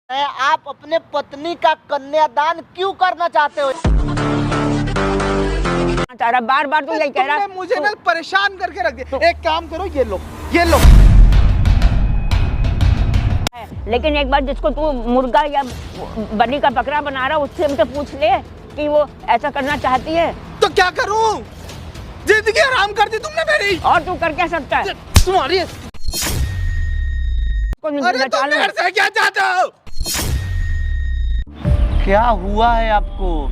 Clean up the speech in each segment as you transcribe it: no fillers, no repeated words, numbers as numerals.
आप अपने पत्नी का कन्यादान क्यों करना चाहते हो? तारा बार बार तो यही कह रहा है, मुझे ना परेशान करके रख दिया। एक काम करो, ये लो। लेकिन एक बार जिसको तू मुर्गा या बनी का बकरा बना रहा उससे हमसे पूछ ले कि वो ऐसा करना चाहती है तो क्या करूं? जिंदगी हराम कर दी तुमने मेरी। और तू कर क्या सकता है? तुम्हारी अरे तुम मेरे से क्या चाहते हो? क्या हुआ है आपको?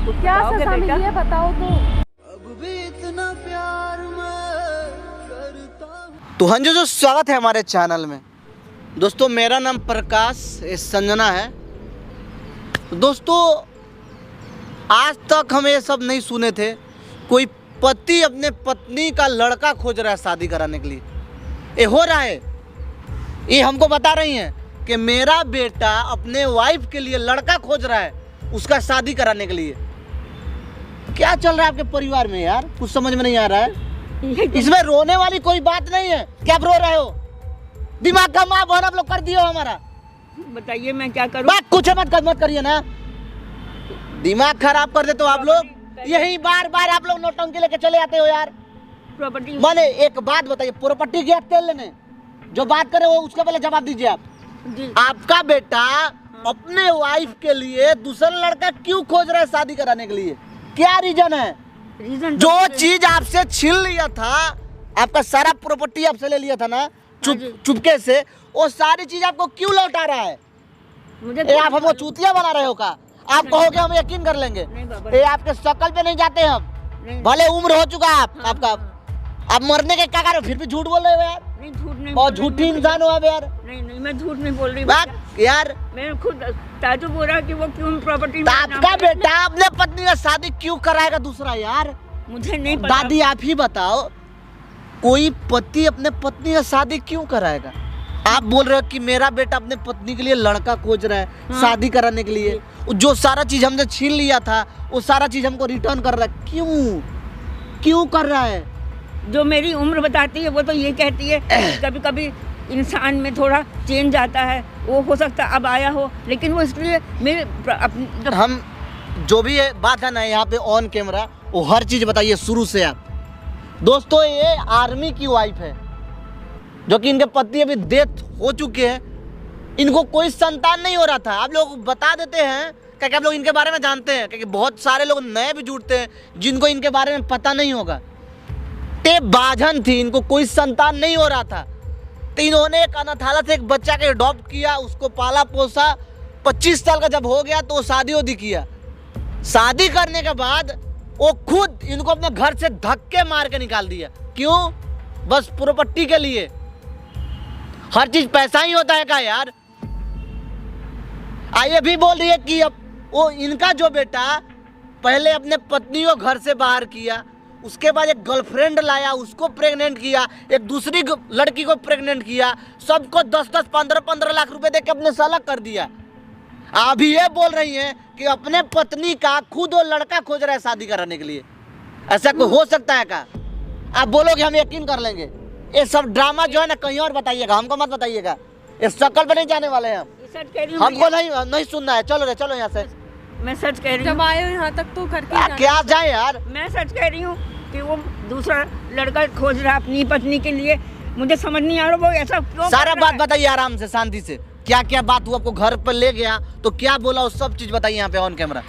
तो क्या सजा मिली है बताओ तो। अब भी इतना प्यार मैं करता हूं। तो हाँ जो स्वागत है हमारे चैनल में। दोस्तों मेरा नाम प्रकाश संजना है। दोस्तों आज तक हम ये सब नहीं सुने थे कोई पति अपने पत्नी का लड़का खोज रहा है शादी कराने के लिए। ये हो रहा है, ये हमको बता रही हैं कि मेरा बेटा अपने वाइफ के लिए लड़का खोज रहा है उसका शादी कराने के लिए। क्या चल रहा है आपके परिवार में यार? कुछ समझ में नहीं आ रहा है। इसमें रोने वाली कोई बात नहीं है। क्या रो रहे हो? दिमाग का माँ बहन आप लोग कर दियो हमारा। बताइए मैं क्या करूं? बात कुछ मत करिए ना, दिमाग खराब कर देते हो आप लोग। यही बार बार आप लोग नौटंकी लेके चले आते हो यार। प्रॉपर्टी माने एक बात बताइए, प्रॉपर्टी गया तेल लेने, जो बात करे वो उसका पहले जवाब दीजिए आप। जी। आपका बेटा अपने वाइफ के लिए दूसरा लड़का क्यों खोज रहा है शादी कराने के लिए? क्या रीजन है? रीजन जो चीज आपसे छीन लिया था, आपका सारा प्रॉपर्टी आपसे ले लिया था ना चुपके से, वो सारी चीज आपको क्यों लौटा रहा है? मुझे आप हमको चूतिया बना रहे हो का? आप कहोगे हम यकीन कर लेंगे? ये आपके शकल पे नहीं जाते हम। भले उम्र हो चुका है आपका, आप मरने के क्या कर फिर भी झूठ बोल रहे हो यार। नहीं, झूठ नहीं। और झूठी इंसान हो आप यार। नहीं मैं झूठ नहीं बोल रही यार। मैं खुद ताजु बोल रहा कि वो क्यों प्रॉपर्टी में आपका बेटा अपने पत्नी का शादी क्यों कराएगा दूसरा यार? मुझे नहीं पता। दादी आप ही बताओ, कोई पति अपने पत्नी का शादी क्यों कराएगा? आप बोल रहे हो कि मेरा बेटा अपने पत्नी के लिए लड़का खोज रहा है शादी कराने के लिए। जो सारा चीज हमने छीन लिया था वो सारा चीज हमको रिटर्न कर रहा है। क्यों कर रहा है? जो मेरी उम्र बताती है वो तो ये कहती है कभी कभी इंसान में थोड़ा चेंज आता है, वो हो सकता अब आया हो, लेकिन वो इसलिए मेरे हम जो भी है बात है ना यहाँ पे ऑन कैमरा वो हर चीज बताइए शुरू से आप। दोस्तों ये आर्मी की वाइफ है जो कि इनके पति अभी डेथ हो चुके हैं, इनको कोई संतान नहीं हो रहा था। आप लोग बता देते हैं क्योंकि आप लोग इनके बारे में जानते हैं, क्योंकि बहुत सारे लोग नए भी जुड़ते हैं जिनको इनके बारे में पता नहीं होगा। ते बाझन थी, इनको कोई संतान नहीं हो रहा था, तो इन्होंने एक अनाथालय से एक बच्चा के अडॉप्ट किया, उसको पाला पोसा। 25 साल का जब हो गया तो शादी वादी किया। शादी करने के बाद वो खुद इनको अपने घर से धक्के मार के निकाल दिया। क्यों? बस प्रॉपर्टी के लिए। हर चीज पैसा ही होता है क्या यार? ये भी बोल रही है कि अब वो इनका जो बेटा पहले अपने पत्नी को घर से बाहर किया, उसके बाद एक गर्लफ्रेंड लाया, उसको प्रेग्नेंट किया, एक दूसरी लड़की को प्रेग्नेंट किया, सबको 10-10, 15-15 लाख रुपए देके अपने साला कर दिया। अभी ये बोल रही हैं कि अपने पत्नी का खुद वो लड़का खोज रहा है शादी कराने के लिए। ऐसा कोई हो सकता है क्या? आप बोलोगे हम यकीन कर लेंगे। ये सब ड्रामा जो है ना कहीं और बताइएगा, हमको मत बताइएगा। इस शकल पे नहीं जाने वाले हैं हम। हमको नहीं सुनना है। चलो यहाँ से। मैं सच कह रही हूँ। जब आए हो यहाँ तक तो करके क्या जाए यार। मैं सच कह रही हूँ कि वो दूसरा लड़का खोज रहा है अपनी पत्नी के लिए। मुझे समझ नहीं आ रहा वो ऐसा क्यों। सारा बात बताइए आराम से, शांति से। क्या क्या बात हुआ? आपको घर पर ले गया तो क्या बोला, वो सब चीज बताइए यहाँ पे ऑन कैमरा।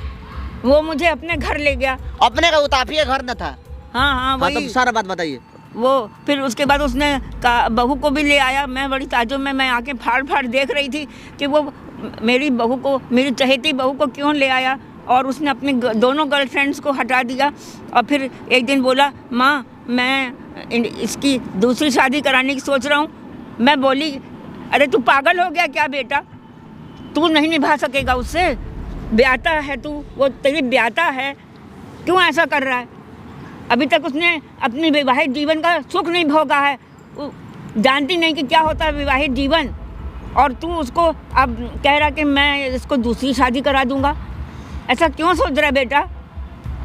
वो मुझे अपने घर ले गया। अपने का उताफिए घर न था? हाँ तो सारा बात बताइए। वो फिर उसके बाद उसने बहू को भी ले आया। मैं बड़ी ताज्जुब में मैं आके फाड़ देख रही थी कि वो मेरी बहू को, मेरी चहेती बहू को क्यों ले आया। और उसने अपने दोनों गर्लफ्रेंड्स को हटा दिया। और फिर एक दिन बोला माँ मैं इसकी दूसरी शादी कराने की सोच रहा हूँ। मैं बोली अरे तू पागल हो गया क्या बेटा? तू नहीं निभा सकेगा उससे। ब्याता है तू, वो तेरी ब्याता है, क्यों ऐसा कर रहा है? अभी तक उसने अपने विवाहित जीवन का सुख नहीं भोगा है, जानती नहीं कि क्या होता है विवाहित जीवन। और तू उसको अब कह रहा कि मैं इसको दूसरी शादी करा दूंगा। ऐसा क्यों सोच रहा है बेटा?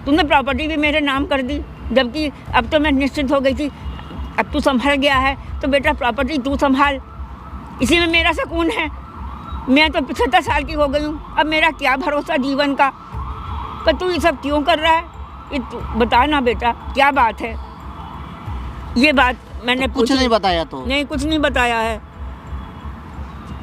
तुमने प्रॉपर्टी भी मेरे नाम कर दी, जबकि अब तो मैं निश्चित हो गई थी। अब तू संभल गया है तो बेटा प्रॉपर्टी तू संभाल। इसी में मेरा सुकून है। मैं तो 75 साल की हो गई हूँ, अब मेरा क्या भरोसा जीवन का। पर तू ये सब क्यों कर रहा है, ये तू बता ना बेटा, क्या बात है। ये बात मैंने कुछ नहीं बताया तो? नहीं, कुछ नहीं बताया है।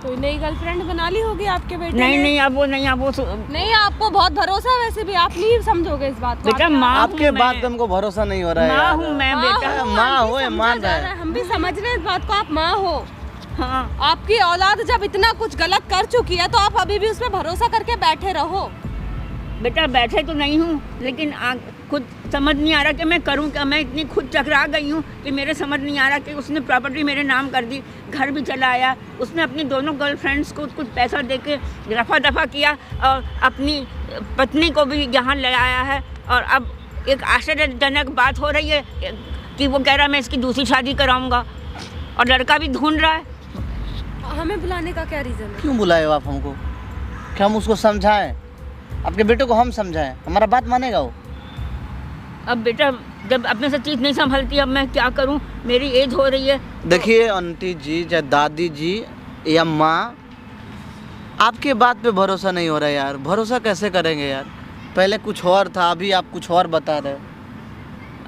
तो नई गर्लफ्रेंड बना ली होगी आपके बेटे नहीं ने? नहीं, अब वो नहीं, अब वो नहीं, आपको बहुत भरोसा है वैसे भी, आप नहीं समझोगे इस बात को। बेटा आप- माँ आपके हूँ बात मैं। पे हमको भरोसा नहीं हो रहा है माँ यार। हूँ मैं माँ बेटा। हो, माँ हम हो, भी ये समझा मान जा रहा रहा है। हम भी समझ रहे हैं इस बात को, आप माँ हो। हाँ आपकी औलाद जब इतना कुछ गलत कर चुकी है तो आप अभी भी उस पर भरोसा करके बैठे रहो। बेटा बैठे तो नहीं हूँ, लेकिन खुद समझ नहीं आ रहा कि मैं करूँ क्या। मैं इतनी खुद चकरा गई हूँ कि मेरे समझ नहीं आ रहा कि उसने प्रॉपर्टी मेरे नाम कर दी, घर भी चला आया, उसने अपनी दोनों गर्लफ्रेंड्स को कुछ पैसा दे के रफा दफा किया और अपनी पत्नी को भी यहाँ ले आया है। और अब एक आश्चर्यजनक बात हो रही है कि वो कह रहा है मैं इसकी दूसरी शादी कराऊंगा, और लड़का भी ढूंढ रहा है। हमें बुलाने का क्या रीजन है? क्यों बुलाए हो आप हमको? क्या हम उसको समझाएं? आपके बेटे को हम समझाएं? हमारा बात मानेगा वो? अब बेटा जब अपने से चीज़ नहीं संभलती, अब मैं क्या करूं, मेरी एज हो रही है। देखिए आंटी जी, चाहे दादी जी या माँ, आपके बात पे भरोसा नहीं हो रहा है यार। भरोसा कैसे करेंगे यार? पहले कुछ और था, अभी आप कुछ और बता रहे हो।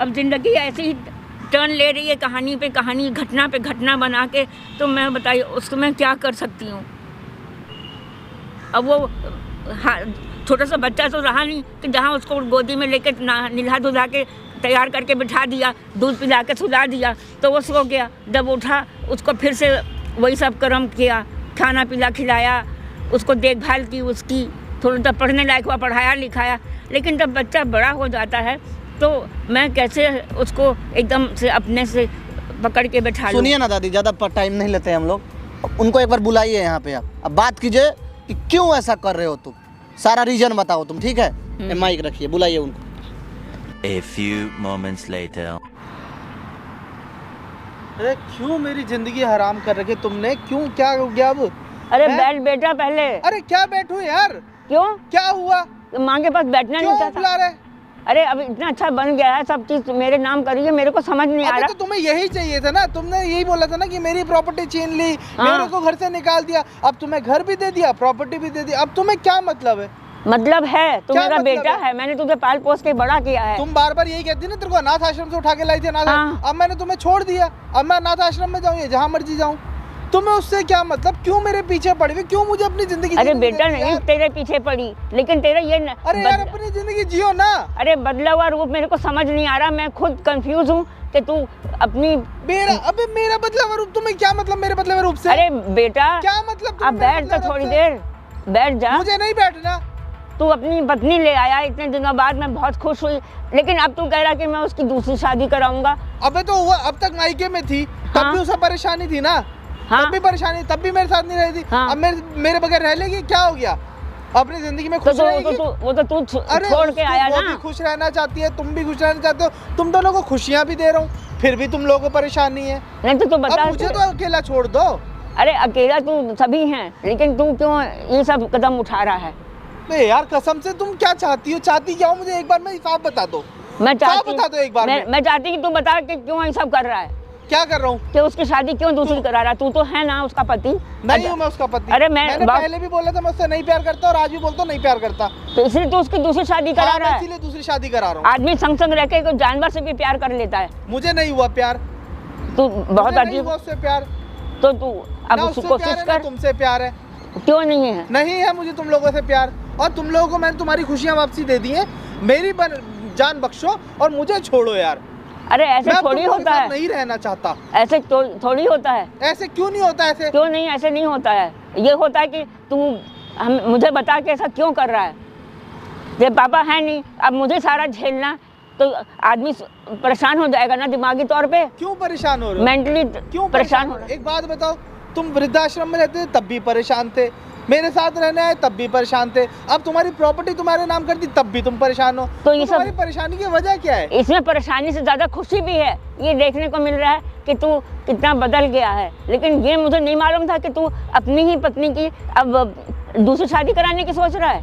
अब ज़िंदगी ऐसे ही टर्न ले रही है, कहानी पे कहानी, घटना पे घटना बना के। तो मैं बताइए उसको मैं क्या कर सकती हूँ। अब वो हाँ, छोटा सा बच्चा तो रहा नहीं कि जहाँ उसको गोदी में लेके नहला धुला के तैयार करके बिठा दिया, दूध पिला के सुला दिया तो वो सो गया। जब उठा उसको फिर से वही सब कर्म किया, खाना पीला खिलाया, उसको देखभाल की, उसकी थोड़ा सा पढ़ने लायक हुआ, पढ़ाया लिखाया। लेकिन जब बच्चा बड़ा हो जाता है तो मैं कैसे उसको एकदम से अपने से पकड़ के बैठा लूं? सुनिए ना दादी, ज़्यादा टाइम नहीं लेते हैं हम लोग। उनको एक बार बुलाइए यहाँ पे, आप अब बात कीजिए कि क्यों ऐसा कर रहे हो तुम, सारा रीजन बताओ तुम, ठीक है? ये माइक रखिए, बुलाइए उनको। A few moments later. अरे क्यों मेरी जिंदगी हराम कर रखी तुमने? क्यों, क्या हो गया अब? अरे हैं? बैठ बेटा पहले। अरे क्या बैठू यार? क्यों? क्या हुआ? माँ के पास बैठना नहीं क्यों चाहता? बुला रहे? अरे अब इतना अच्छा बन गया है, सब चीज मेरे नाम करिए, मेरे को समझ नहीं आ अबे रहा। तो तुम्हें यही चाहिए था ना, तुमने यही बोला था ना कि मेरी प्रॉपर्टी छीन ली, मेरे को घर से निकाल दिया, अब तुम्हें घर भी दे दिया, प्रॉपर्टी भी दे दी, अब तुम्हें क्या मतलब है? मतलब है तू क्या मेरा मतलब बेटा है? है, मैंने तुझे पाल पोस के बड़ा किया है। तुम बार बार यही कहती ना, तेरे को अनाथ आश्रम से उठा के लाई थी, अनाथ हाँ। अब मैंने तुम्हें छोड़ दिया, अब मैं अनाथ आश्रम में जाऊँ या जहाँ मर्जी जाऊँ, तुम्हें उससे क्या मतलब? क्यों मेरे पीछे पड़ी हुई? क्यों मुझे अपनी जिंदगी अरे जीने बेटा देती नहीं यार? तेरे पीछे पड़ी, लेकिन तेरा ये अरे यार अपनी जिंदगी जियो ना। अरे बदला हुआ रूप मेरे को समझ नहीं आ रहा, मैं खुद कंफ्यूज हूँ कि तू अपनी मेरा बदला हुआ रूप, तुम्हें क्या मतलब मेरे बदले हुए रूप से? अरे बेटा क्या मतलब? अब बैठ तो थोड़ी देर, बैठ जा। मुझे नहीं बैठना। तू अपनी पत्नी ले आया इतने दिनों बाद, मैं बहुत खुश हुई, लेकिन अब तू कह रहा कि मैं उसकी दूसरी शादी कराऊंगा। अबे तो हुआ, अब तक मायके में थी तब हाँ। भी उसे परेशानी थी ना, हाँ। तब भी परेशानी, तब भी मेरे साथ नहीं रही थी। हाँ। अब मेरे बगैर रह लेगी? क्या हो गया? अपनी जिंदगी में तो खुश वो रहेगी? तो तू अरे छोड़ के आया वो ना। भी खुश रहना चाहती है, तुम भी खुश रहना चाहते हो, तुम दोनों को खुशियां भी दे रहा हूँ, फिर भी तुम लोगों को परेशानी है। नहीं तो तू बता। अब मुझे तो अकेला छोड़ दो। अरे अकेला तू सभी हैं, लेकिन तू क्यों ये सब कदम उठा रहा है? बे यार कसम से तुम क्या चाहती हो? चाहती क्या हो? मुझे एक बार में साफ बता दो। मैं चाहती बता दो एक बार में। मैं चाहती कि तू बता कि क्यों ये सब कर रहा है, क्या कर रहा हूँ? कि उसकी शादी क्यों दूसरी करा रहा है? तू तो है ना उसका पति। नहीं हूँ मैं उसका पति। अरे मैंने पहले भी बोला था मैं उससे नहीं प्यार करता, और आज भी बोलता हूँ नहीं प्यार करता। तो इसलिए तू उसकी दूसरी शादी करा हाँ, रहा मैं है। इसीलिए दूसरी शादी करा रहा हूँ। आदमी संग संग रह के कोई जानवर से भी प्यार कर लेता है। मुझे नहीं हुआ प्यार, तू बहुत मुझे नहीं अजीब। हुआ उससे प्यार। तो तू अब ना उससे प्यार कोशिश है, ना कर। तुमसे प्यार है। क्यों नहीं है? नहीं है मुझे तुम लोगों से प्यार, और तुम लोगों को मैंने तुम्हारी खुशियां वापसी दे दी हैं। मेरी जान बख्शो और मुझे छोड़ो यार। अरे ऐसे मैं थोड़ी तुम होता है, नहीं रहना चाहता। ऐसे थोड़ी होता है। ऐसे क्यों नहीं होता? ऐसे क्यों नहीं? ऐसे नहीं होता है। ये होता है कि तू मुझे बता के ऐसा क्यों कर रहा है। ये पापा है नहीं, अब मुझे सारा झेलना, तो आदमी परेशान हो जाएगा ना दिमागी तौर पे, क्यों परेशान हो रहे हो? मेंटली क्यों परेशान हो। एक बात बताओ, तुम वृद्धाश्रम में रहते थे तब भी परेशान थे, मेरे साथ रहने आए तब भी परेशान थे, अब तुम्हारी प्रॉपर्टी तुम्हारे नाम कर दी तब भी तुम परेशान हो। तो ये तुम्हारी सब परेशानी की वजह क्या है? इसमें परेशानी से ज़्यादा खुशी भी है। ये देखने को मिल रहा है कि तू कितना बदल गया है, लेकिन ये मुझे नहीं मालूम था कि तू अपनी ही पत्नी की अब दूसरी शादी कराने की सोच रहा है।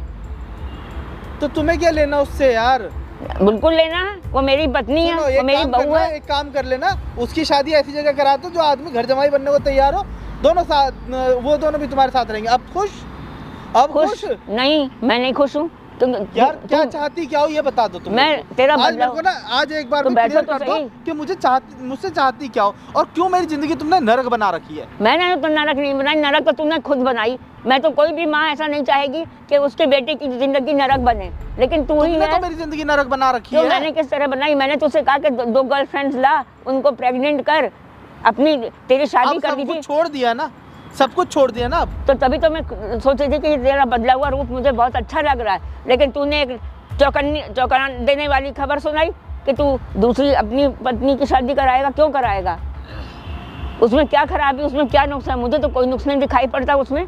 तो तुम्हें क्या लेना उससे यार? बिल्कुल लेना है, वो मेरी पत्नी है, वो मेरी बहू है। एक काम कर लेना, उसकी शादी ऐसी जगह करा दो जो आदमी घर जमाई बनने को तैयार हो, दोनों साथ, वो दोनों भी तुम्हारे साथ रहेंगे। अब खुश? अब खुश? नहीं, मैं नहीं खुश हूँ। तुम यार क्या चाहती क्या हो ये बता दो तुम। मैं तेरा आज मेरे बदला को ना, आज एक बार तो में बैठो क्लियर तो कर दो सही। कि मुझसे चाहती क्या हो और क्यों मेरी जिंदगी तुमने नरक बना रखी है। मैंने तो नरक नहीं बनाई, नरक तो तुमने खुद बनाई। मैं तो कोई भी माँ ऐसा नहीं चाहेगी कि उसके बेटे की जिंदगी नरक बने, लेकिन तू ही तुमने है। तो मेरी जिंदगी नरक बना रखी तो है। मैंने किस तरह बनाई? मैंने तुझसे कहा कि दो गर्लफ्रेंड्स ला, उनको प्रेग्नेंट कर, अपनी तेरी शादी अब कर सब दी थी। कुछ छोड़ दिया ना, सब कुछ छोड़ दिया ना अब। तो तभी तो मैं सोच रही थी कि तेरा बदला हुआ रूप मुझे बहुत अच्छा लग रहा है, लेकिन तूने एक चौंका देने वाली खबर सुनाई कि तू दूसरी अपनी पत्नी की शादी कराएगा। क्यों कराएगा? उसमें क्या खराबी, उसमें क्या नुकसान? मुझे तो कोई नुकसान नहीं दिखाई पड़ता उसमें।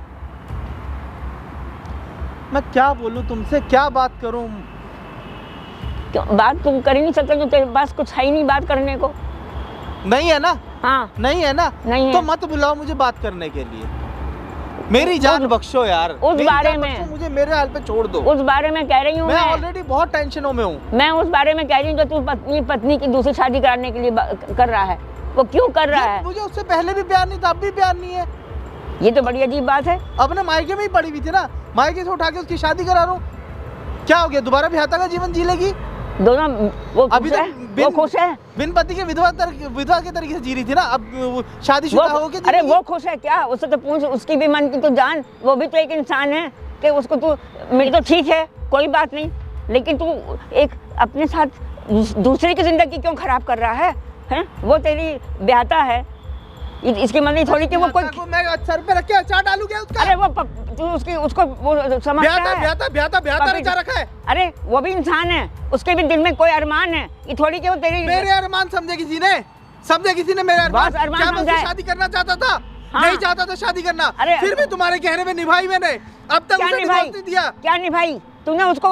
मैं क्या बोलूं तुमसे, क्या बात करूं? क्यों बात तुम कर ही नहीं सकते? जो तेरे पास कुछ है ही नहीं बात करने को। नहीं है ना? हाँ, नहीं है ना? नहीं है। तो मत बुलाओ मुझे बात करने के लिए। मेरी जान बख्शो यार, उस मेरी बारे जान में बख्शो, मुझे मेरे हाल पे छोड़ दो। उस बारे में कह रही हूँ मैं ऑलरेडी बहुत टेंशनों में हूँ। मैं उस बारे में कह रही हूँ जो तू पत्नी की दूसरी शादी कराने के लिए कर रहा है। वो क्यों कर रहा है? मुझे उससे पहले भी प्यार नहीं था, अब भी प्यार नहीं है। ये तो बड़ी अजीब बात है। अपने मायके में ही पड़ी हुई थी ना, मायके से उठा के उसकी शादी करा रहा हूँ। क्या हो गया, दोबारा भी का जीवन जी लेगी? दोनों वो अभी खुश तो है, वो खुश है। बिन पति के विधवा के तरीके से जी रही थी ना, अब शादीशुदा हो के अरे वो खुश है क्या? उससे तो पूछ, उसकी भी मन की तो जान। वो भी तो एक इंसान है कि उसको तू, मेरी तो ठीक है कोई बात नहीं, लेकिन तू एक अपने साथ दूसरे की जिंदगी क्यों खराब कर रहा है? हैं? वो तेरी ब्याहता है, इसकी मतलब थोड़ी कि वो कोई मैं सर पे रख के अचार डालू क्या उसका? अरे वो तू उसको वो समझता है? ब्याहता रचा रखा है। अरे वो भी इंसान है, उसके भी दिल में कोई अरमान है। ये थोड़ी कि वो तेरी मेरे अरमान समझे किसी ने? समझे किसी ने मेरे अरमान? बस अरमान क्या मैं उससे समझा है। शादी करना चाहता था? हाँ। नहीं चाहता था शादी करना। अरे फिर भी तुम्हारे कहने में निभाई मैंने। अब तक क्या उसे निभाई? डिवोर्स नहीं दिया। क्या निभाई? तूने उसको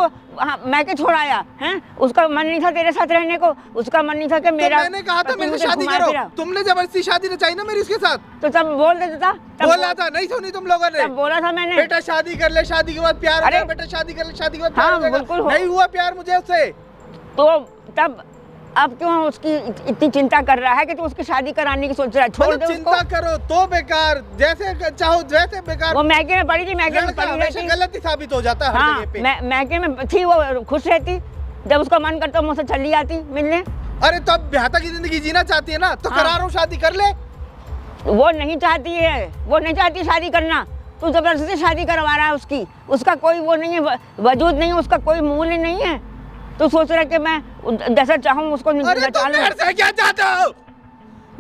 मैके छोड़ाया है? उसका मन नहीं था तेरे साथ रहने को, उसका मन नहीं था कि मेरा तो मैंने कहा था मेरे से शादी करो, तुमने जबरदस्ती शादी रचाई ना मेरी उसके साथ। तो तब बोल देता था। बोला था, नहीं सुनी तुम लोगों ने? तब बोला था मैंने, बेटा शादी कर ले, शादी के बाद प्यार हो अरे जाएगा, बेटा शादी कर ले, शादी के बाद प्यार हाँ, हो जाएगा। बिल्कुल हो। नहीं हुआ प्यार मुझे उससे। तो तब अब क्यों उसकी इतनी चिंता कर रहा है कि तू उसकी शादी कराने की सोच रहा है? छोड़ दे चिंता उसको। करो तो बेकार, जैसे चाहो वैसे बेकार। वो मैके में पड़ी थी, मैके में लड़का पड़ी हमेशा रहती। गलत ही साबित हो जाता है हर हाँ, जगह पे। मैके में थी, वो खुश रहती। जब उसका मन करता मुझसे चली आती मिलने। अरे तो अब ब्याहता की जिंदगी जीना चाहती है ना, तो हाँ। करा रहा हूँ शादी कर ले। वो नहीं चाहती है, वो नहीं चाहती शादी करना। तू जबरदस्ती शादी करवा रहा है उसकी। उसका कोई वो नहीं है, वजूद नहीं है, उसका कोई मूल्य नहीं है। तू सोच रहा है कि मैं जैसा चाहूँ उसको अरे तुम नचा लूं। मेरे से क्या चाहते हो?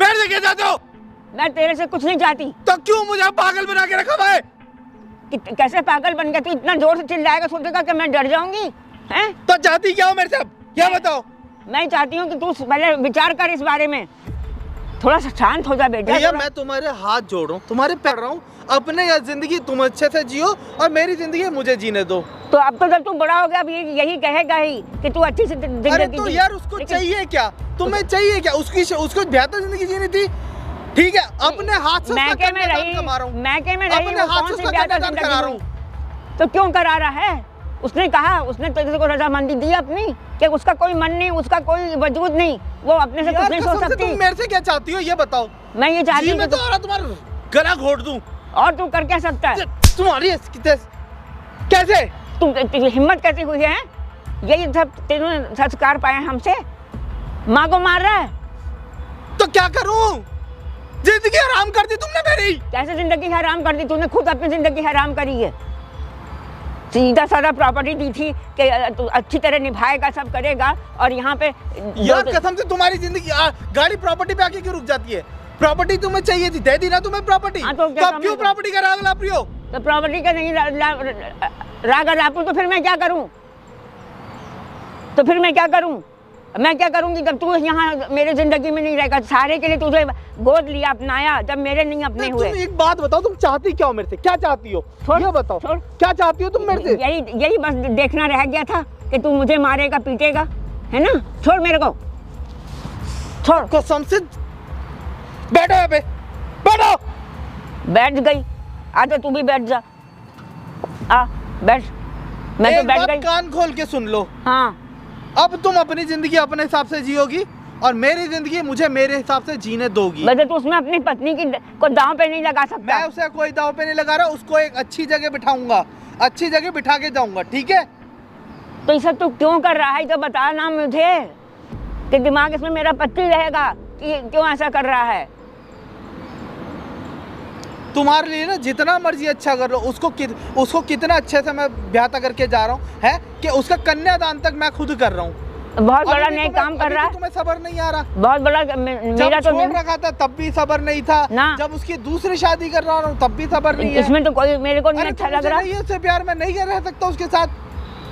मेरे से क्या चाहते हो? मैं तेरे से कुछ नहीं चाहती। तो क्यों मुझे पागल बना के रखा हुआ है? कैसे पागल बन गया? तू इतना जोर से चिल्लाएगा, सोचेगा कि मैं डर जाऊंगी? हैं? तो चाहती क्या हो मेरे से? अब क्या बताओ? मैं चाहती हूँ कि तू पहले विचार कर इस बारे में, थोड़ा सा शांत हो जा बेटा। भैया मैं तुम्हारे हाथ जोड़ रहा हूँ, तुम्हारे पैर रहा हूँ, अपने यह जिंदगी तुम अच्छे से जियो और मेरी जिंदगी मुझे जीने दो। तो अब तो जब तू बड़ा हो गया, अब यही कहेगा ही कि तू अच्छी से जिंदगी अरे तो जी। यार उसको लेकिन- चाहिए क्या? तुम्हें चाहिए क्या? उसको बेहतर जिंदगी जीनी थी, ठीक है, अपने हाथ से उसका मैके में कन्यादान रही, कमा रहा हूँ। मैके में रही, अपने वो हाथ कौन से सी उसका बेहतर कन्यादान जिंदगी करा रहा हुई? हूँ। तो क्यों करा रहा है? उसने कहा, उसने तेरे को रजामंदी दी अपनी कि उसका कोई मन नहीं, उसका कोई वजूद नहीं, वो अपने से कुछ नहीं सोच कसम से सकती। तुम मेरे से क्या चाहती हो ये बताओ? मैं ये चाहती जी हूँ मैं कि तो आ रहा तुम्हारा गला घोट दूं। और तू कर क्या सकता है? तुम्हारी कैसे? तुम हिम्मत कैसी हुई है? यही सब तेरे संस्कार पाए हमसे? माँ को मार रहा है? तो क्या करूं? जिंदगी हराम कर दी तुमने मेरी। कैसे जिंदगी हराम कर दी? तूने खुद अपनी जिंदगी हराम करी है। सीधा साधा प्रॉपर्टी दी थी कि तू अच्छी तरह निभाएगा, सब करेगा, और यहाँ पे यार कसम से तुम्हारी जिंदगी गाड़ी प्रॉपर्टी पे आके क्यों रुक जाती है? प्रॉपर्टी तुम्हें चाहिए थी, दे दी ना तुम्हें प्रॉपर्टी। हाँ, तो तो क्या अब क्यों प्रॉपर्टी का राग लाप रही हो? तो प्रॉपर्टी का नहीं राग लापूं तो फिर मैं क्या करूं? तो फिर मैं क्या करूं? मैं क्या करूंगी जब तू यहाँ मेरे जिंदगी में नहीं रहेगा? सारे के लिए तुझे गोद लिया, अपनाया, जब मेरे नहीं अपने हुए। तुम एक बात बताओ, तुम चाहती क्या हो मेरे से? क्या चाहती हो ये बताओ। क्या चाहती हो तुम मेरे से? यही बस देखना रह गया था कि तू मुझे मारेगा, पीटेगा, है ना? छोड़ मेरे को, छोड़। कसम से बैठो यहाँ पे, बैठो। बैठ गई, आ तो तू भी बैठ जा, आ बैठ। मैं तो एक बैठ बात गई। कान खोल के सुन लो, हाँ, अब तुम अपनी जिंदगी अपने हिसाब से जियोगी और मेरी जिंदगी मुझे मेरे हिसाब से जीने दोगी। वैसे तो उसमें अपनी पत्नी की को दांव पे नहीं लगा सकता। मैं उसे कोई दाव पे नहीं लगा रहा, उसको एक अच्छी जगह बिठाऊंगा, अच्छी जगह बिठा के जाऊंगा, ठीक है? तो ये सब तू क्यों कर रहा है तो बता ना मुझे, कि दिमाग इसमें मेरा पत्ती रहेगा कि क्यों ऐसा कर रहा है। तुम्हारे लिए ना जितना मर्जी अच्छा कर लो, उसको कितना अच्छे से मैं ब्याह करके जा रहा हूँ, है कि उसका कन्यादान तक मैं खुद कर रहा हूँ। बहुत बड़ा नए काम कर रहा है, तुम्हें सबर नहीं आ रहा? बहुत बड़ा मेरा जब तो छोड़ रखा था तब भी सबर नहीं था ना। जब उसकी दूसरी शादी कर रहा हूँ तब भी सबर नहीं है। इसमें तो कोई मेरे को नहीं अरे अच्छा तो लग रहा। मुझे नहीं है उससे प्यार, मैं नहीं रह सकता उसके साथ।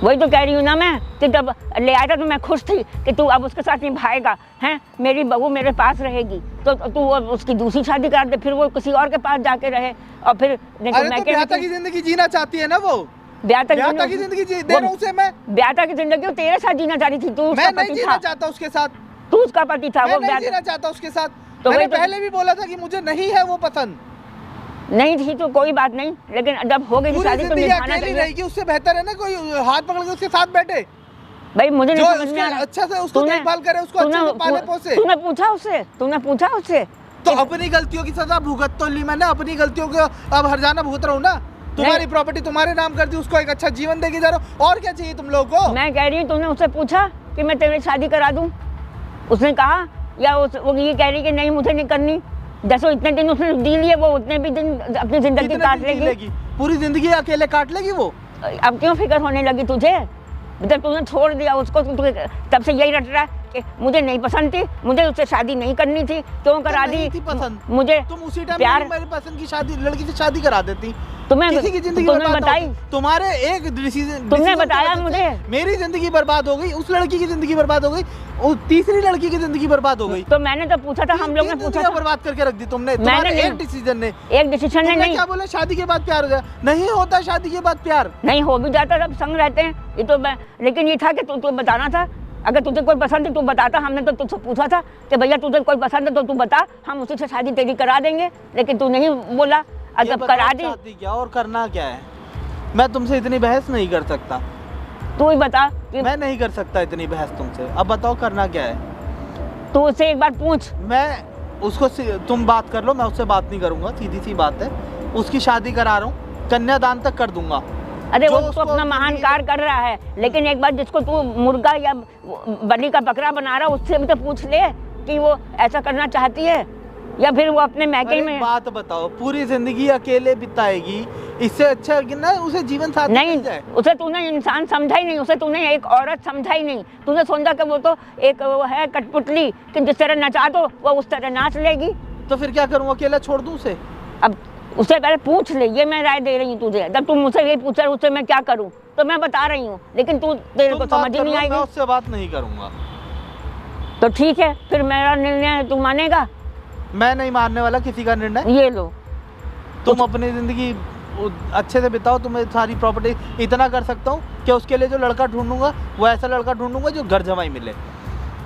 वही तो कह रही हूँ ना मैं, कि जब ले आया था तो मैं खुश थी कि तू अब उसके साथ निभाएगा, हैं मेरी बहू मेरे पास रहेगी, तो तू अब उसकी दूसरी शादी करा दे, फिर वो किसी और के पास जाके रहे, और फिर देखो अरे तो ब्याह की जिंदगी जीना चाहती है ना वो, ब्याह की जिंदगी दे रहा हूं उसे मैं। ब्याह की जिंदगी वो तेरे साथ जीना चाहती थी, तू उसका मैं नहीं पति जीना था, चाहता उसके साथ, तू उसका पति था। मैं वो नहीं ब्याह जीना चाहता उसके साथ। तो मैंने वही तो- पहले भी बोला था कि मुझे नहीं है वो पसंद। नहीं थी तो कोई बात नहीं, लेकिन जब हो गई पूरी शादी तो जिंदगी निभाना अकेली चाहिए। रहेगी, उससे बेहतर है ना कोई हाथ पकड़ के उसके साथ बैठे, भाई मुझे जो नहीं समझ उसके में आ रहा। अच्छा से उसको तूने- देखभाल करे, उसको अच्छे से पाले पोसे। तूने पूछा उससे तो अपनी गलतियों की सजा भुगत तो ली मैंने, अपनी गलतियों को अब हरजाना भुगत रहा हूँ ना। तुम्हारी प्रॉपर्टी तुम्हारे नाम कर दी, उसको एक अच्छा जीवन देके जा रहा हूँ, और क्या चाहिए तुम लोगों को? मैं कह रही हूँ तूने उससे पूछा कि मैं तेरी शादी करा दूं? उसने कहा, या वो ये कह रही कि नहीं मुझे नहीं करनी? जैसे इतने दिन उसने जी लिए, वो उतने भी दिन अपनी जिंदगी कितने काट दिन जी लेगी। पूरी जिंदगी अकेले काट लेगी वो। अब क्यों फिक्र होने लगी तुझे? जब तूने छोड़ दिया उसको, तब से यही रट रहा है कि मुझे नहीं पसंद थी, मुझे उससे शादी नहीं करनी थी, क्यों करा दी? नहीं थी पसंद, मुझे तुम उसी टाइम प्यार मेरी पसंद की शादी लड़की से शादी करा देती। तुम्हें किसी की जिंदगी तुमने बर्बाद बताई, होती। तुम्हारे एक डिसीजन तुमने बताया मुझे। मेरी जिंदगी बर्बाद हो गई, उस लड़की की जिंदगी बर्बाद हो गई, उस तीसरी लड़की की जिंदगी बर्बाद हो गई। तो मैंने तो पूछा था, हम लोग ने पूछा था, बर्बाद करके रख दी तुमने। मैंने तुम्हारे नहीं- एक डिसीजन ने, एक डिसीजन ने तुमने नहीं। क्या बोला? शादी के बाद प्यार हो जाए? नहीं होता शादी के बाद प्यार। नहीं हो भी जाता, जब संग रहते हैं ये तो लेकिन ये था कि तू बताना था, अगर तुझे कोई पसंद है तू बताता। हमने तो तुझसे पूछा था कि भैया तुझे कोई पसंद है तो तू बता, हम उसी से शादी तेरी करा देंगे, लेकिन तू नहीं बोला। ये अगर करा दी चाहती क्या और करना क्या है? मैं तुमसे इतनी बहस नहीं कर सकता, तू ही बता कि मैं नहीं कर सकता इतनी बहस तुमसे। अब बताओ करना क्या है? तू उससे एक बार पूछ। मैं उसको तुम बात कर लो, मैं उससे बात नहीं करूंगा, सीधी सी बात है। उसकी शादी करा रहा हूँ, कन्यादान तक कर दूंगा। अरे जो वो तो उसको अपना महान कार्य कर रहा है, लेकिन एक बार जिसको तू मुर्गा या बलि का बकरा बना रहा, उससे भी तो पूछ ले कि वो ऐसा करना चाहती है या फिर वो अपने मैके अरे में। बात बताओ, पूरी जिंदगी अकेले बिताएगी, इससे अच्छा है कि ना उसे जीवन साथी नहीं, मिल जाए। उसे तूने इंसान समझा ही नहीं, उसे तूने एक औरत समझा ही नहीं। तूने सोचा कि वो तो एक वो है कठपुतली कि जिस तरह नचा दो वो उस तरह नाच लेगी। तो फिर क्या करूँ, अकेला छोड़ दूँ उसे? अब उससे पहले पूछ ले, ये मैं राय दे रही हूँ तुझे। जब तुम मुझसे ये पूछ रहे उससे मैं क्या करूँ, तो मैं बता रही हूँ, लेकिन तेरे को समझ ही नहीं मैं आएगी। उससे बात नहीं करूंगा। तो ठीक है, फिर मेरा निर्णय तू मानेगा? मैं नहीं मानने वाला किसी का निर्णय। ये लो, तुम अपनी जिंदगी अच्छे से बिताओ। तुम्हें सारी प्रॉपर्टी इतना कर सकता हूँ कि उसके लिए जो लड़का ढूंढूंगा वो ऐसा लड़का ढूंढूंगा जो घर जमाई मिले,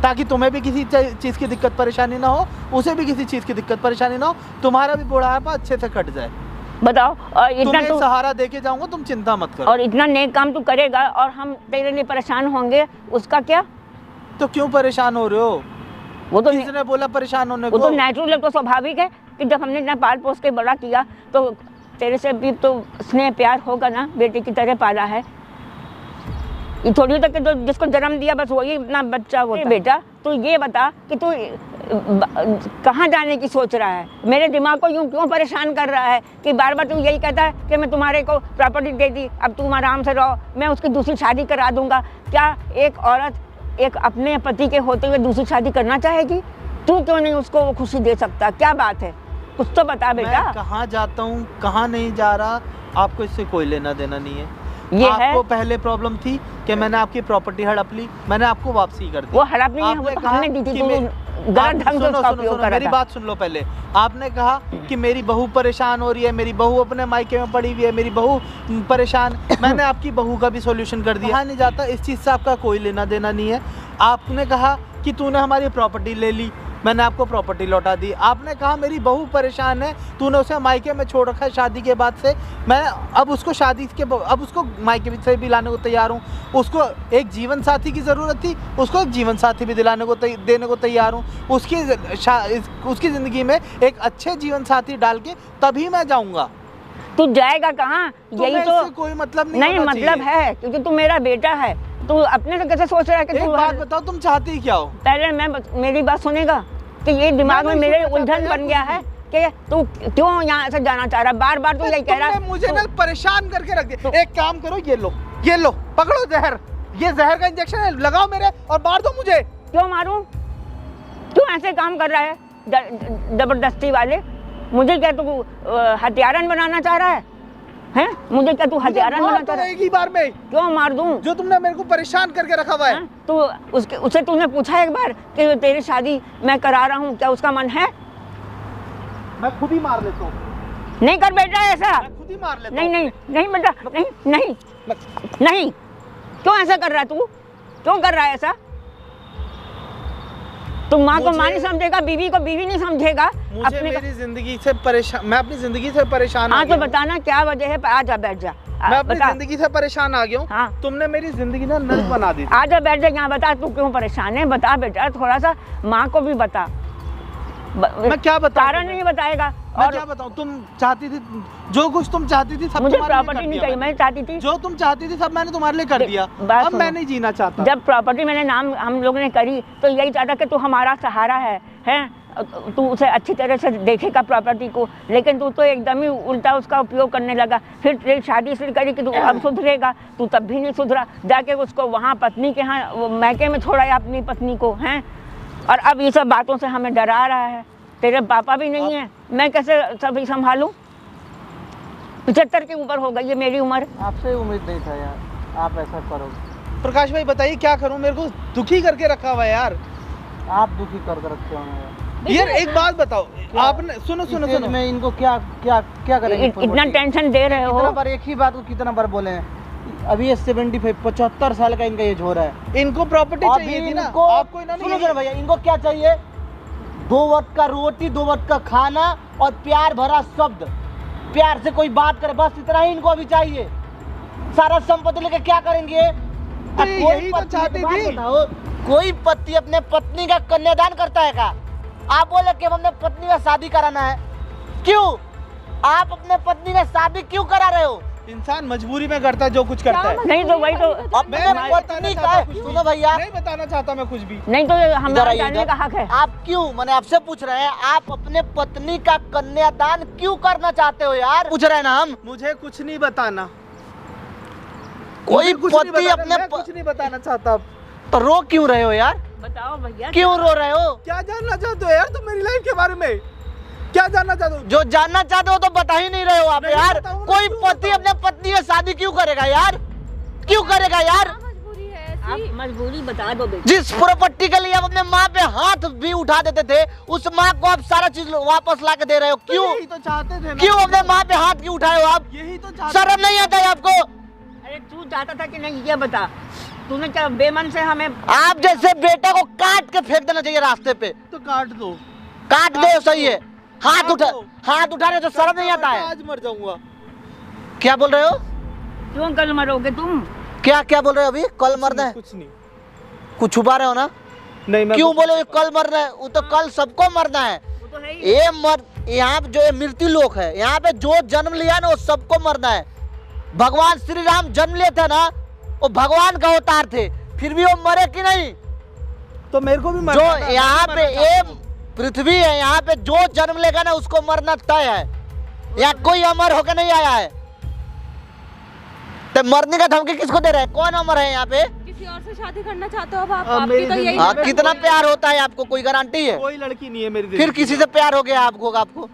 ताकि तुम्हें भी किसी चीज़ की दिक्कत परेशानी ना हो, उसे भी किसी चीज़ की दिक्कत परेशानी ना हो, तुम्हारा भी बुढ़ापा अच्छे से कट जाए। बताओ। और इतना तुम्हें तू सहारा देके जाऊंगा, तुम चिंता मत करो। और इतना नेक काम तू करेगा और हम तेरे लिए परेशान होंगे, उसका क्या? तो क्यों परेशान हो रहे हो? वो तो किसने बोला परेशान होने वो को? तो नेचुरल है, तो स्वाभाविक है कि जब हमने इतना पाल पोस के बड़ा किया तो तेरे से भी तो स्नेह प्यार होगा ना, बेटे की तरह पाला है। ये थोड़ी तक तो जिसको जन्म दिया बस वही अपना बच्चा होता है। बेटा तू ये बता कि तू कहाँ जाने की सोच रहा है? मेरे दिमाग को यूँ क्यों परेशान कर रहा है कि बार बार तू यही कहता है कि मैं तुम्हारे को प्रॉपर्टी दे दी, अब तुम आराम से रहो, मैं उसकी दूसरी शादी करा दूंगा। क्या एक औरत एक अपने पति के होते हुए दूसरी शादी करना चाहेगी? तू क्यों नहीं उसको वो खुशी दे सकता? क्या बात है, कुछ तो बता बेटा। मैं कहाँ जाता हूँ कहाँ नहीं जा रहा, आपको इससे कोई लेना देना नहीं है। ये आपको है पहले प्रॉब्लम थी कि मैंने आपकी प्रॉपर्टी हड़प ली, मैंने आपको वापसी कर दी। वो हड़प नहीं है, आपने वो कहा हमने दी थी, कि तू मैं- गलत ढंग से उसका उपयोग करा मेरी था। बात सुन लो पहले। आपने कहा कि मेरी बहू परेशान हो रही है, मेरी बहू अपने मायके में पड़ी हुई है, मेरी बहू परेशान। मैंने आपकी बहू का भी सॉल्यूशन कर दिया। नहीं जाता, इस चीज़ से आपका कोई लेना देना नहीं है। आपने कहा कि तूने हमारी प्रॉपर्टी ले ली, मैंने आपको प्रॉपर्टी लौटा दी। आपने कहा मेरी बहू परेशान है, तूने उसे मायके में छोड़ रखा है शादी के बाद से। मैं अब उसको अब उसको मायके से भी लाने को तैयार हूँ। उसको एक जीवन साथी की ज़रूरत थी, उसको एक जीवन साथी भी देने को तैयार हूँ। उसकी ज़िंदगी में एक अच्छे जीवन साथी डाल के तभी मैं जाऊँगा। तू जाएगा कहाँ? यही तो कोई मतलब नहीं मतलब है, क्योंकि तू मेरा बेटा है। तू अपने से कैसे सोच रहा है कि एक बात बताओ, तुम चाहती क्या हो? पहले मेरी बात सुनेगा कि ये दिमाग में मेरे उलझन बन गया है कि तू क्यों यहाँ से जाना चाह रहा है। बार बार तू यही कह रहा है। मुझे ना परेशान करके रख दिया। एक काम करो, ये लो पकड़ो जहर, ये जहर का इंजेक्शन है, लगाओ मेरे और मार दो मुझे। क्यों मारूं? क्यों ऐसे काम कर रहा है जबरदस्ती वाले? मुझे क्या तू हथियारन बनाना चाह रहा है? हैं? मुझे क्या तू हथियारन बनाना चाह रहा है? एक ही बार में क्यों मार दूं? जो तुमने मेरे को परेशान करके रखा हुआ है। तो उसे तूने पूछा एक बार कि तेरी शादी मैं करा रहा हूँ, क्या उसका मन है? मैं खुद ही मार लेता हूँ। नहीं कर बेटा ऐसा। मैं खुद ही मार लेता नहीं नहीं नहीं बेटा, नहीं। क्यों ऐसा कर रहा है तू? क्यों कर रहा है ऐसा? तुम माँ को माँ नहीं समझेगा, बीवी को बीवी नहीं समझेगा। मुझे मेरी जिंदगी से परेशान, मैं अपनी जिंदगी से परेशान। हाँ तो बताना क्या वजह है? आजा बैठ जा। मैं अपनी जिंदगी से परेशान आ गया हूँ। हाँ। तुमने मेरी जिंदगी ना नर्क बना दी। आजा बैठ जा यहाँ, बता तू क्यों परेशान है। बता बेटा, थोड़ा सा माँ को भी बता। मैं क्या बताऊं? तारा नहीं बताएगा। मैं क्या बताऊं? तुम चाहती थी, जो कुछ तुम चाहती थी सब मुझे तुम्हारे लिए प्रॉपर्टी कर नहीं दिया चाहिए, मैं चाहती थी जो तुम चाहती थी सब मैंने तुम्हारे लिए कर दिया। अब मैं नहीं जीना चाहता। जब प्रॉपर्टी मैंने नाम हम लोगों ने करी तो यही चाहता कि तू हमारा सहारा है, तू उसे अच्छी तरह से देखेगा प्रॉपर्टी को, लेकिन तू तो एकदम ही उल्टा उसका उपयोग करने लगा। फिर तेरी शादी इसलिए करी कि तू अब सुधरेगा, तू तब भी नहीं सुधरा। जाके उसको वहाँ पत्नी के यहाँ मैके में छोड़ा है अपनी पत्नी को, हैं? और अब ये सब बातों से हमें डरा रहा है। तेरे पापा भी नहीं है, मैं कैसे सभी संभालूं? 75 के ऊपर हो गई है मेरी उम्र। आपसे उम्मीद नहीं था यार, आप ऐसा करोगे। प्रकाश भाई बताइए क्या करूं? मेरे को दुखी करके रखा हुआ है यार। आप दुखी कर रखे हो यार। एक बात बताओ, आपने सुनो मैं इनको क्या क्या क्या करेंगे? इतना टेंशन दे रहे हो? कितना बार एक ही बात को कितना बार बोले हैं? अभी ये 75 साल का इनका एज हो रहा है। इनको प्रॉपर्टी चाहिए थी ना। आपको सुनो भैया, इनको क्या चाहिए? 2 वक्त का रोटी, 2 वक्त का खाना और प्यार भरा शब्द। प्यार से कोई बात करे, बस इतना ही इनको अभी चाहिए। सारा संपत्ति लेके क्या करेंगे? यही तो चाहती थी। बताओ, कोई पति अपने पत्नी का कन्यादान करता है क्या? आप बोले कि हम अपने पत्नी का शादी कराना है। क्यों? आप अपने पत्नी का शादी क्यों करा रहे हो? इंसान मजबूरी में करता है जो कुछ करता है। नहीं तो वही तो अपने पत्नी का। सुनो भैया, नहीं बताना चाहता मैं कुछ भी। नहीं तो हमारा जानने का हक है। आप क्यों, मैंने आपसे पूछ रहे हैं, आप अपने पत्नी का कन्यादान क्यों करना चाहते हो यार? पूछ रहे हैं ना हम। मुझे कुछ नहीं बताना। कोई पति अपने कुछ नहीं बताना चाहता। तो रो क्यों रहे हो यार? बताओ भैया, क्यों रो रहे हो? क्या जानना चाहते हो यार तुम मेरी लाइफ के बारे में? क्या जानना चाहते हो? जो जानना चाहते हो तो बता ही नहीं रहे हो आप यार। कोई पति अपने पत्नी से शादी क्यों करेगा यार? क्यों करेगा यार? मजबूरी है आप ऐसी। मजबूरी बता दो बेटा। जिस प्रॉपर्टी के लिए आप अपने माँ पे हाथ भी उठा देते थे, उस माँ को आप सारा चीज वापस ला के दे रहे हो। क्यों? यही तो चाहते थे ना। क्यों अपने माँ पे हाथ क्यों उठाए हो आप? यही तो चाहते। शर्म नहीं आता है आपको? अरे तू चाहता था कि नहीं ये बता, तूने क्या बेमन से हमें? आप जैसे बेटे को काट के फेंक देना चाहिए रास्ते पे। तो काट दो। काट दो, सही है। हाथ उठा रहे तो शर्म नहीं आता है? आज मर जाऊंगा। क्या बोल रहे हो? क्यों कल मरोगे तुम? क्या बोल रहे हो अभी? कल मरना है? कुछ नहीं। कुछ छुपा रहे हो ना? नहीं मैं क्यों बोले कल मरना है? वो तो कल सबको मरना है। वो तो है ही। यहाँ पे जो मृत्यु लोक है, यहाँ पे जो जन्म लिया ना वो सबको मरना है। भगवान श्री राम जन्म लिए थे ना, वो भगवान का अवतार थे, फिर भी वो मरे कि नहीं? तो मेरे को भी जो यहाँ पे ये पृथ्वी है, यहाँ पे जो जन्म लेगा ना उसको मरना तय है। यहाँ कोई अमर होकर नहीं आया है। तो मरने का धमकी किसको दे रहे हैं? कौन अमर है यहाँ पे? किसी और से शादी करना चाहते हो अब आप? मेरी आपकी तो यही हाँ, कितना प्यार होता है आपको? कोई गारंटी है? कोई लड़की नहीं है मेरी। फिर किसी से प्यार हो गया आपको?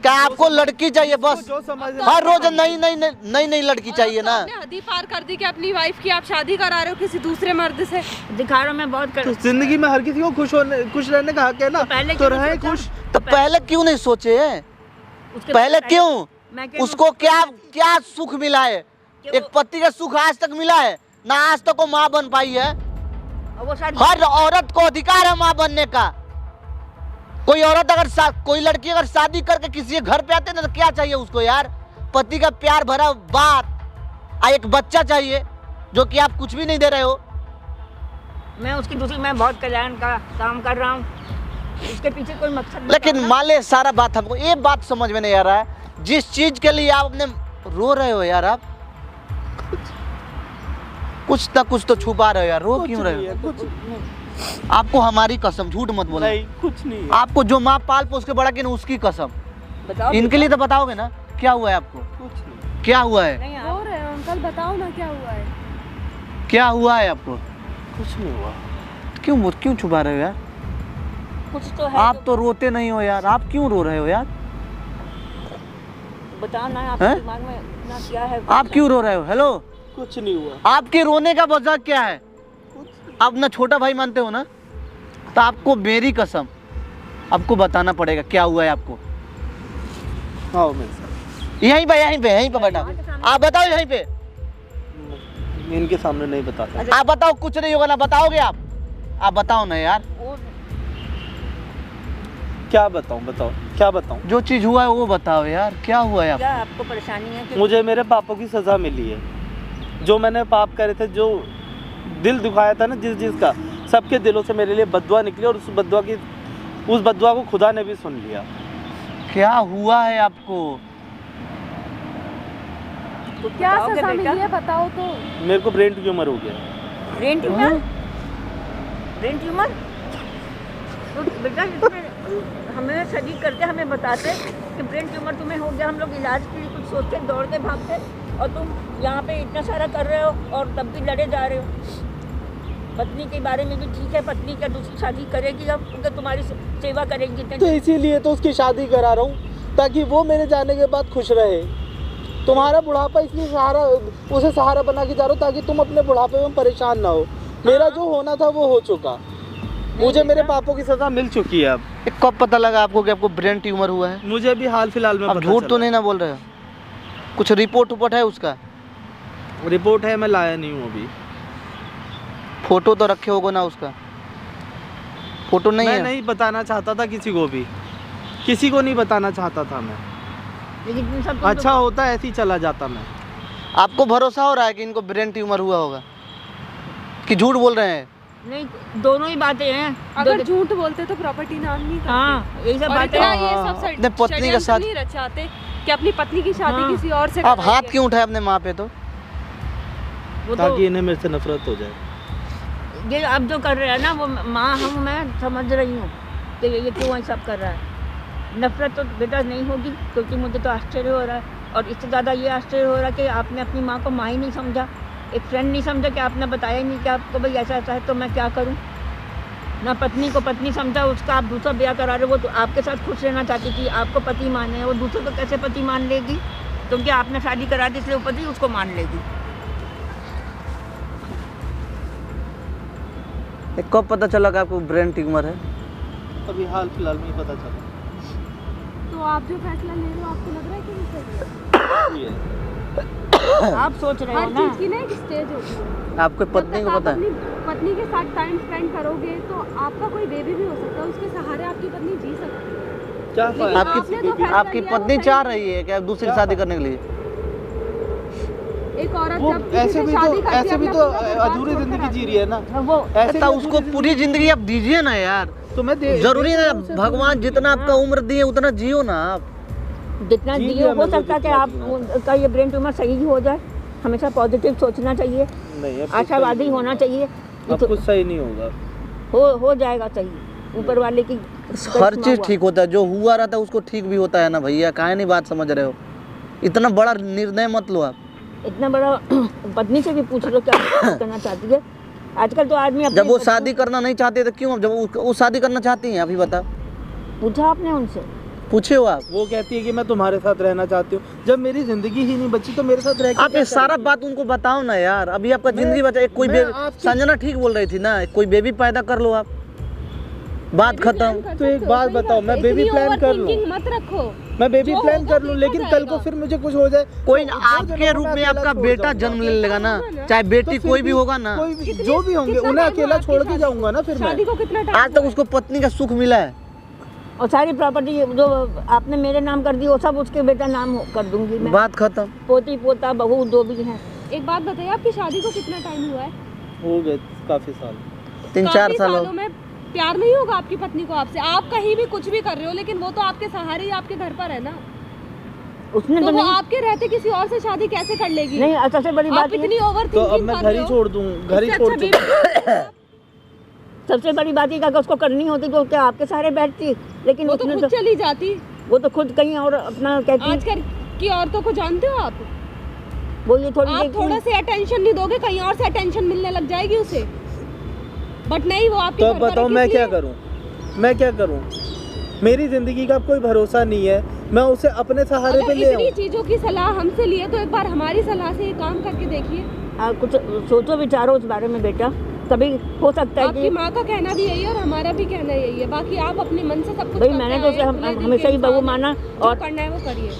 क्या आपको लड़की चाहिए बस? जो समझ हर रोज नई लड़की चाहिए ना? आपने हद ही पार कर दी कि अपनी वाइफ की आप शादी करा रहे हो किसी दूसरे मर्द से। दिखा रहा हूं मैं बहुत तो जिंदगी में हर किसी को खुश रहने का हक है ना। पहले तो क्यों रहे सोचा? खुश। तो पहले क्यों नहीं सोचे? पहले क्यों? उसको क्या सुख मिला है? एक पति का सुख आज तक मिला है ना? आज तक वो माँ बन पाई है? वो शायद हर औरत को अधिकार है माँ बनने का। कोई औरत अगर कोई लड़की अगर शादी करके किसी के घर पे आते ना तो क्या चाहिए उसको यार? पति का प्यार भरा बात, एक बच्चा चाहिए, जो कि आप कुछ भी नहीं दे रहे हो। मैं उसकी दूसरी, मैं बहुत कल्याण का काम कर रहा हूँ, उसके पीछे कोई मकसद। लेकिन मान ले सारा बात हमको ये बात समझ में नहीं आ रहा है, जिस चीज के लिए आप अपने रो रहे हो यार, आप कुछ ना कुछ तो छुपा रहे हो यार, रो क्यों रहे हो? आपको हमारी कसम, झूठ मत बोलो। नहीं, कुछ नहीं है। आपको जो माँ पाल पोस के बड़ा की ना, उसकी कसम। बताओ इनके लिए तो बताओगे ना क्या हुआ है आपको? कुछ नहीं। क्या हुआ है? नहीं रो रहे हो अंकल, बताओ ना क्या हुआ है। क्या हुआ है आपको? कुछ नहीं हुआ। क्यों छुपा रहे हो यार? कुछ तो है। आप तो रोते नहीं हो यार, आप क्यों रो रहे हो यार? बताओ ना, हैं? आपके दिमाग में इतना क्या है? आप क्यों रो रहे हो? हेलो, कुछ नहीं हुआ। आपके रोने का वजह क्या है? आप ना छोटा भाई मानते हो ना, तो आपको मेरी कसम, आपको बताना पड़ेगा क्या हुआ है आपको। हाँ मेरे साथ। यहीं पे बैठा, आप बताओ यहीं पे। इनके सामने नहीं बता सकता। आप बताओ, कुछ नहीं होगा ना, बताओगे आप बताओ ना यार। क्या बताऊं? बताओ क्या बताऊं? जो चीज हुआ है वो बताओ यार, क्या हुआ है क्या आपको? आपको परेशानी है कि मुझे मेरे पापों की सजा मिली है। जो मैंने पाप करे थे, जो दिल दुखाया था ना जिसका, सबके दिलों से मेरे लिए बद्दुआ निकली, और उस बद्दुआ को खुदा ने भी सुन लिया। क्या हुआ है आपको? क्या बताओगे सजा बेटा? मिली है बताओ तो। मेरे को ब्रेन ट्यूमर हो गया। Brain tumour? Brain tumour? तो बेटा इसमें हमें सदी करते, हमें बताते कि ब्रेन ट्यूमर तुम्हें हो गया, हम लोग इलाज के लिए कुछ सोचते, दौड़ते भागते, और तुम यहाँ पे इतना सारा कर रहे हो और तब भी लड़े जा रहे हो। पत्नी के बारे में भी ठीक है, पत्नी क्या दूसरी शादी करेगी अब, क्योंकि तुम्हारी सेवा करेगी। तो इसीलिए तो उसकी शादी करा रहा हूँ, ताकि वो मेरे जाने के बाद खुश रहे। तुम्हारा बुढ़ापा इसलिए सहारा, उसे सहारा बना के जा रहा हूँ, ताकि तुम अपने बुढ़ापे में परेशान ना हो। मेरा जो होना था वो हो चुका, मुझे मेरे पापों की सजा मिल चुकी है। अब कब पता लगा आपको कि आपको ब्रेन ट्यूमर हुआ है? मुझे भी हाल फिलहाल में आप पता झूठ तो चला। नहीं ना बोल रहे हो? कुछ रिपोर्ट है उसका? रिपोर्ट है, मैं लाया नहीं हूँ अभी। फोटो तो रखे होगा ना उसका? फोटो नहीं मैं है? नहीं बताना चाहता था किसी को भी, किसी को नहीं बताना चाहता था मैं। लेकिन तुम सब अच्छा होता ऐसे ही चला जाता मैं। आपको भरोसा हो रहा है कि इनको ब्रेन ट्यूमर हुआ होगा, कि झूठ बोल रहे हैं? नहीं, दोनों ही बातें हैं। अगर झूठ बोलते तो प्रॉपर्टी नाम नहीं करते। हाँ, यही सब और बातें इतना हैं। ये हाँ, सब अपने पत्नी के साथ- नहीं रचाते कि अपनी पत्नी की शादी हाँ। किसी और से आप कराएंगे। हाथ क्यों उठाए अपने माँ पे? तो वो तो ताकि इन्हें मेरे से नफरत हो जाए। ये अब जो कर रहे हैं ना, वो माँ हूँ, मैं समझ रही हूँ कि ये क्यों ये सब कर रहा है। नफरत तो बेटा नहीं होगी, क्योंकि मुझे तो आश्चर्य हो रहा है, और इससे ज़्यादा ये आश्चर्य हो रहा है कि आपने अपनी माँ को माँ ही नहीं समझा, एक फ्रेंड नहीं समझा, कि आपने बताया ही नहीं कि आपको भाई ऐसा ऐसा है, तो मैं क्या करूँ। ना पत्नी को पत्नी समझा, उसका आप दूसरा ब्याह करा रहे हो। वो तो आपके साथ खुश रहना चाहती थी, आपको पति माने, वो दूसरे को कैसे पति मान लेगी? क्योंकि आपने शादी करा दी, इसलिए वो पति उसको मान लेगी। कब पता चला कि आपको ब्रेन ट्यूमर है? अभी हाल फिलहाल में ही पता चला। तो आप जो फैसला ले रहे हो, आपको लग रहा है कि नहीं सही है? आप सोच रहे हो हर ना, चीज की ना एक स्टेज होती है। आपके पत्नी को जब तक पता आप है? अपनी पत्नी के साथ टाइम स्पेंड करोगे तो आपका कोई बेबी भी हो सकता है, उसके सहारे आपकी पत्नी जी सकती है। क्या लेकिन फायदा? आपने जो फैसला आपकी लिया वो पत्नी सही चाह नहीं। रही है कि आप दूसरी क्या शादी फायदा? करने के लिए? एक औरत वो जब किसी ऐसे से भी शादी तो करती है, ऐसे भी अपना तो पूरा परिवार अधूरी छोड़कर जिंदगी आती जी है। रही है ना। वो ऐसे तो भी उसको अधूरी पूरी जिंदगी आप दीजिए ना यार। तो मैं जरूरी है ना, भगवान जितना आपका उम्र दिए उतना जियो ना आप। जितना जी जियो, लिया हो मैंने, सकता है कि जितना आप जिया। का ये ब्रेन ट्यूमर सही हो जाए। हमेशा पॉजिटिव सोचना चाहिए, नहीं, अब कुछ आशावादी सही होना नहीं चाहिए। होगा। अब कुछ सही नहीं होगा। हो जाएगा सही, ऊपर वाले की हर चीज ठीक होता है, जो हुआ रहता है उसको ठीक भी होता है ना भैया। काहे नहीं बात समझ रहे हो? इतना बड़ा निर्णय मत लो आप। इतना बड़ा पत्नी से भी पूछ लो क्या करना चाहती है। आजकल तो आदमी अपने जब वो शादी करना नहीं चाहते तो क्यों? जब वो शादी करना चाहती हैं, अभी बता, पूछा आपने उनसे? पूछे हो आप? वो कहती है कि मैं तुम्हारे साथ रहना चाहती हूँ। जब मेरी जिंदगी ही नहीं बची तो मेरे साथ रह के आप क्या ये सारा करेगी? बात उनको बताओ ना यार। अभी आपका जिंदगी बचा, एक कोई मैं बेबी, आपकी- संजना ठीक बोल रही थी ना, कोई बेबी पैदा कर लो आप, बात खत्म। तो एक बात बताओ, मैं बेबी प्लान कर लूँ, मत रखो। मैं बेबी जो प्लान होगा कर लूँ, देखा लेकिन कल को जाएगा। फिर मुझे कुछ हो जाए, कोई तो आपके जनों रूप मैं में अकेला आपका छोड़ बेटा जाऊंगा। जन्म ले लेगा ना, चाहे तो बेटी फिर कोई भी होगा ना। कोई भी जो भी होंगे कितना उन्हें टाइम अकेला हुआ छोड़ आपकी के जाऊंगा ना फिर मैं। शादी को कितना टाइम आज तक उसको पत्नी का सुख मिला है? और सारी प्रॉपर्टी जो आपने मेरे नाम कर दी वो सब उसके बेटा नाम कर दूंगी मैं। बात खत्म। पोती पोता बहू जो भी हैं। एक बात बताइए, आपकी शादी को कितना टाइम हुआ है? हो गए काफी साल। 3-4 काफी साल सालों में प्यार नहीं होगा आपकी पत्नी को आपसे? आप कहीं भी कुछ भी कर रहे हो, लेकिन वो तो आपके सहारे ही आपके घर पर है ना। उसने तो तो वो नहीं, आपके रहते किसी और से शादी कैसे कर लेगी? नहीं सबसे बड़ी आप बात ये, इतनी ओवर तो अब थिंकिंग मैं कर घर रहे ही हो। छोड़ दूँ, घर ही इससे छोड़ अच्छा दूँ। बेबी- सबसे बड़ी बात ये कि अगर उसको करनी होती तो क्या आपके सहारे बैठती, लेकिन वो तो उसने खुद चली जाती। वो तो खुद कहीं और अपना कहती। आजकल की औरतों को जानते हो आप? वो ये थोड़ी आप देखती थोड़ा है। से अटेंशन नहीं दोगे, कहीं और से अटेंशन मिलने लग जाएगी उसे। बट नहीं, वो आपके तो घर पर बताओ है, मैं किस क्या लिए? करूं? मैं क्या करूं? मेरी जिंदगी का कोई भरोसा नहीं है, मैं उसे अपने सहारे पे अगर ले इतनी आऊं। चीजों की सलाह हमसे लिए तो एक बार हमारी सलाह से ये काम करके देखिए। कुछ सोचो विचारो उस बारे में बेटा, कभी हो सकता है आपकी कि माँ का कहना भी यही है और हमारा भी कहना यही है। बाकी आप अपने मन से सब कुछ भाई करते मैंने तो आए उसे हैं, खुले दिल हमेशा के ही बहू इंसान माना। हैं। जो और करना है वो करिए।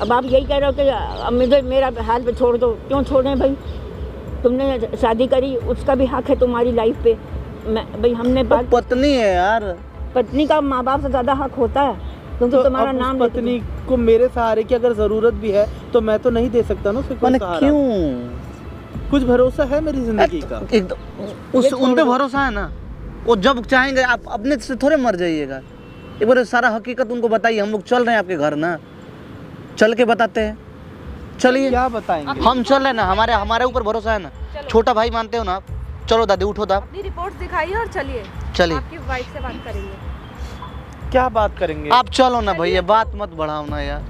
अब आप यही कह रहे हो कि अब मुझे मेरा हाल पे छोड़ दो। क्यों छोड़ें भाई? तुमने शादी करी, उसका भी हक है तुम्हारी लाइफ पे। भाई हमने वो बात, पत्नी है यार। पत्नी का माँ बाप से ज़्यादा हक होता है, क्योंकि तो तुम्हारा अब उस नाम लेते पत्नी को मेरे सहारे की अगर जरूरत भी है तो मैं तो नहीं दे सकता ना उसे कोई मैंने सहारा। क्यों? कुछ भरोसा है मेरी जिंदगी का? एकदम उस उन पे भरोसा है ना। वो जब चाहेंगे आप अपने से थोड़े मर जाइएगा। एक बार सारा हकीकत उनको बताइए। हम लोग चल रहे हैं आपके घर ना, चल के बताते हैं। चलिए, क्या बताएंगे? हम चल रहे हैं ना, हमारे ऊपर भरोसा है ना। छोटा भाई मानते हो ना आप? चलो दादी, उठो दादी, अपनी रिपोर्ट दिखाइए और चलिए। चलिए। आपकी वाइफ से बात करेंगे। क्या बात करेंगे? आप चलो ना भैया, बात मत बढ़ाओ ना यार।